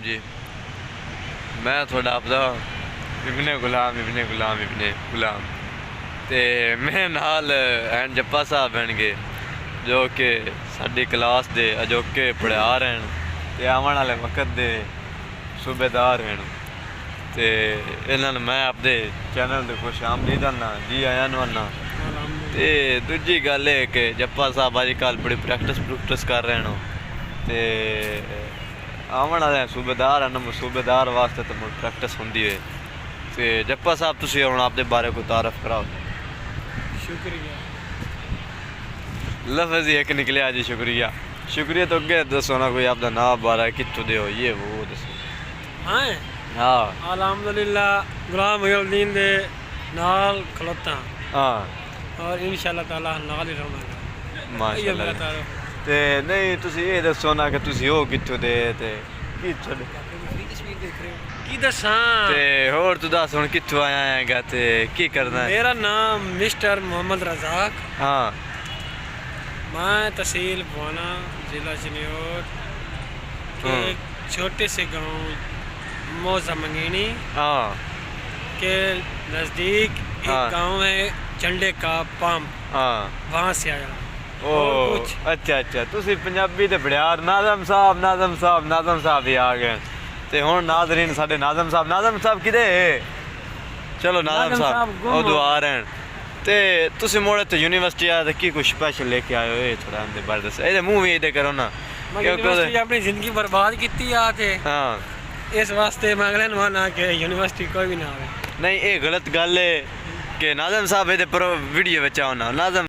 जी। मैं थोड़ा आपदा इब्ने गुलाम ते मेरे नाल हैं जप्पा साहब हैं जो कि साडी क्लास दे अजोके पढ़ा रहे हैं ते आवन वाले वक्त दे सूबेदार हैं ते इन्हां मैं आपदे चैनल दे खुश आमदीद आना जी आया आना। ते दूजी गल है कि जप्पा साहब अजकल बड़ी प्रैक्टिस कर रहे हैं ते आवन वाले सूबेदार हैं सूबेदार वास्ते तो प्रैक्टिस होंदी है। ते जप्पा साहब तुसी हुण आपदे बारे को तारफ कराओ। शुक्रिया लफ्ज़ ही एक निकलिया जी शुक्रिया शुक्रिया तो अगे दसो ना कोई आपका नाम बारा कितों दे हो ये वो दसो। हाँ हाँ अल्हम्दुलिल्लाह गुलाम मुहिउद्दीन दे नाल खलोता हाँ और इंशाअल्लाह ताला नाल ही रहूंगा माशाअल्लाह। ते नहीं तुसी ये दसो ना कि तुसी हो कितों दे ते की छड़े की दसां ते होर तू दस हुण कितों आया हैगा ते की करना है। मेरा नाम मिस्टर मोहम्मद रज़ाक। हाँ मैं तहसील भवाना जिला चिन्योट के एक छोटे से गांव मौजा मंगीनी हाँ के नज़दीक एक गांव है चंडे का पंप हाँ वहाँ से आया। ओ अच्छा अच्छा तुसी पंजाबी ते बड़ियार नाज़म साहब ही आ गए ते हुण नाज़रीन साडे नाज़म साहब किदे चलो नाज़म साहब ओ दुआ रहन ते तुसी मोड़े तो यूनिवर्सिटी आए की कुछ स्पेशल लेके आए हो ये थोड़ा अंदर बारे दस ए मुंह भी इधर करो ना यूनिवर्सिटी अपनी जिंदगी बर्बाद की थे हाँ इस वास्ते मैं अगले माना कि यूनिवर्सिटी कोई भी ना आवे। नहीं ये गलत गल है कि नाज़म साहब इधर पर वीडियो बचा होना नाज़म